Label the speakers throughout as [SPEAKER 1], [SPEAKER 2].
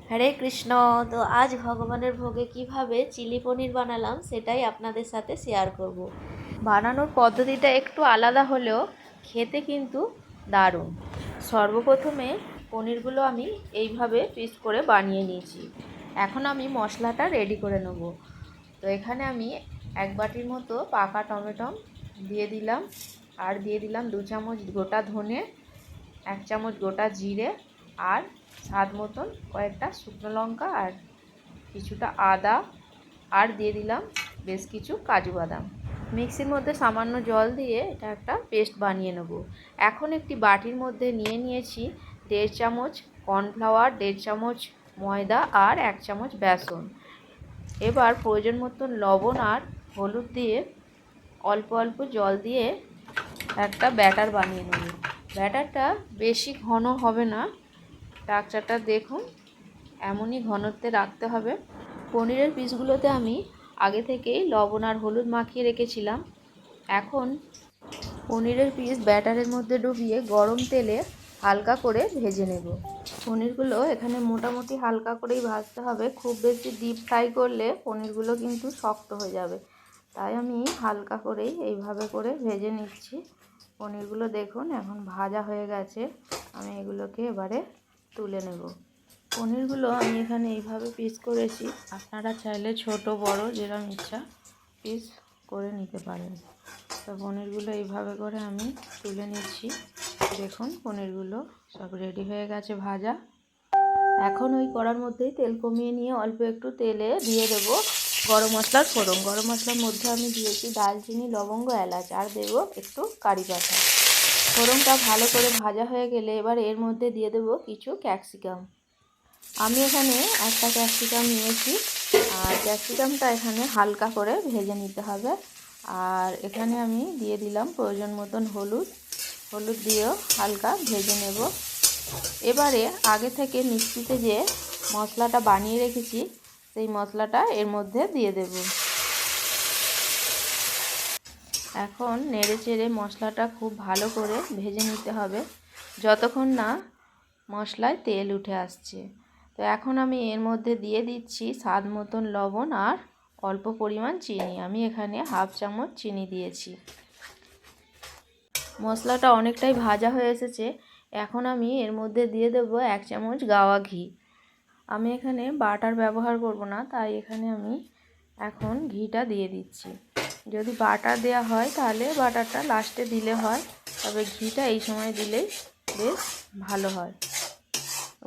[SPEAKER 1] হরে কৃষ্ণ। তো আজ ভগবানের ভোগে কিভাবে চিলি পনির বানালাম সেটাই আপনাদের সাথে শেয়ার করব। বানানোর পদ্ধতিটা একটু আলাদা হলেও খেতে কিন্তু দারুণ। সর্বপ্রথমে পনিরগুলো আমি এইভাবে পিস করে বানিয়ে নিয়েছি। এখন আমি মশলাটা রেডি করে নেব। তো এখানে আমি 1 বাটির মতো পাকা টমেটো দিয়ে দিলাম, আর দিয়ে দিলাম 2 চামচ গোটা ধনে, 1 চামচ গোটা জিরে, আর স্বাদ মতন কয়েকটা শুকনো লঙ্কা, আর কিছুটা আদা, আর দিয়ে দিলাম বেশ কিছু কাজু বাদাম। মিক্সির মধ্যে সামান্য জল দিয়ে এটা একটা পেস্ট বানিয়ে নেব। এখন একটি বাটির মধ্যে নিয়ে নিয়েছি 1.5 চামচ কর্নফ্লাওয়ার, 1.5 চামচ ময়দা, আর 1 চামচ বেসন। এবার প্রয়োজন মতন লবণ আর হলুদ দিয়ে অল্প অল্প জল দিয়ে একটা ব্যাটার বানিয়ে নেব। ব্যাটারটা বেশি ঘন হবে না, স্ট্রাকচারটা দেখুন এমনই ঘনত্বে রাখতে হবে। পনিরের পিসগুলোতে আমি আগে থেকেই লবণ আর হলুদ মাখিয়ে রেখেছিলাম। এখন পনিরের পিস ব্যাটারের মধ্যে ডুবিয়ে গরম তেলে হালকা করে ভেজে নেব। পনিরগুলো এখানে মোটামুটি হালকা করেই ভাজতে হবে, খুব বেশি ডিপ ফ্রাই করলে পনিরগুলো কিন্তু শক্ত হয়ে যাবে। তাই আমি হালকা করেই এইভাবে করে ভেজে নিচ্ছি। পনিরগুলো দেখুন এখন ভাজা হয়ে গেছে। আমি এগুলোকে এবারে তুলে নেব। পনিরগুলো আমি এখানে এইভাবে পিস করেছি, আপনারা চাইলে ছোট বড় যেরকম ইচ্ছা পিস করে নিতে পারেন। তো পনিরগুলো এইভাবে করে আমি তুলে নিচ্ছি। দেখুন পনিরগুলো সব রেডি হয়ে গেছে ভাজা। এখন ওই কড়ার মধ্যেই তেল কমিয়ে নিয়ে অল্প একটু তেলে দিয়ে দেব গরম মশলার ফোড়ন। গরম মশলার মধ্যে আমি দিয়েছি দারচিনি, লবঙ্গ, এলাচ, আর দেব একটু কারি পাতা। ফোড়নটা ভালো করে ভাজা হয়ে গেলে এবার এর মধ্যে দিয়ে দেব কিছু ক্যাপসিকাম। আমি এখানে একটা ক্যাপসিকাম নিয়েছি, আর ক্যাপসিকামটা এখানে হালকা করে ভেজে নিতে হবে। আর এখানে আমি দিয়ে দিলাম প্রয়োজন মতন হলুদ দিয়েও হালকা ভেজে নেব। এবারে আগে থেকে মিক্সিতে যে মশলাটা বানিয়ে রেখেছি সেই মশলাটা এর মধ্যে দিয়ে দেব। এখন নেড়ে চেড়ে মশলাটা খুব ভালো করে ভেজে নিতে হবে যতক্ষণ না মশলায় তেল উঠে আসছে। তো এখন আমি এর মধ্যে দিয়ে দিচ্ছি স্বাদ মতন লবণ আর অল্প পরিমাণ চিনি। আমি এখানে 1/2 চামচ চিনি দিয়েছি। মশলাটা অনেকটাই ভাজা হয়ে এসেছে। এখন আমি এর মধ্যে দিয়ে দেব 1 চামচ গাওয়া ঘি। আমি এখানে বাটার ব্যবহার করব না, তাই এখানে আমি এখন ঘিটা দিয়ে দিচ্ছি। যদি বাটার দেওয়া হয় তাহলে বাটারটা লাস্টে দিলে হয়, তবে ঘিটা এই সময় দিলেই বেশ ভালো হয়।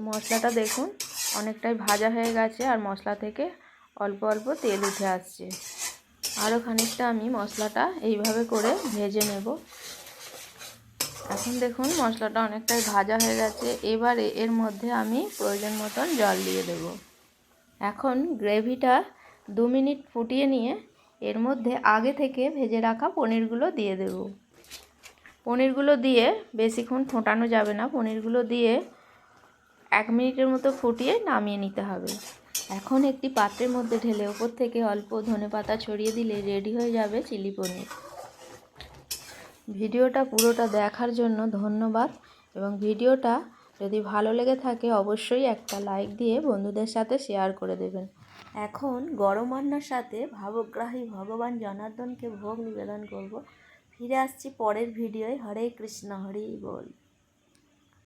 [SPEAKER 1] মশলাটা দেখুন অনেকটাই ভাজা হয়ে গেছে, আর মশলা থেকে অল্প অল্প তেল উঠে আসছে। আরও খানিকটা আমি মশলাটা এইভাবে করে ভেজে নেব। এখন দেখুন মশলাটা অনেকটাই ভাজা হয়ে গেছে। এবারে এর মধ্যে আমি প্রয়োজন মতন জল দিয়ে দেব। এখন গ্রেভিটা 2 মিনিট ফুটিয়ে নিয়ে এর মধ্যে আগে থেকে ভেজে রাখা পনিরগুলো দিয়ে দেব। পনিরগুলো দিয়ে বেশিক্ষণ ফোটানো যাবে না, পনিরগুলো দিয়ে 1 মিনিটের মতো ফুটিয়ে নামিয়ে নিতে হবে। এখন একটি পাত্রের মধ্যে ঢেলে ওপর থেকে অল্প ধনেপাতা ছড়িয়ে দিলে রেডি হয়ে যাবে চিলি পনির। ভিডিওটা পুরোটা দেখার জন্য ধন্যবাদ, এবং ভিডিওটা যদি ভালো লেগে থাকে অবশ্যই একটা লাইক দিয়ে বন্ধুদের সাথে শেয়ার করে দেবেন। এখন গরম অন্নের সাথে ভাবগ্রাহী ভগবান জনার্দনকে ভোগ নিবেদন করব। ফিরে আসছি পরের ভিডিওয়। হরে কৃষ্ণ, হরি বল।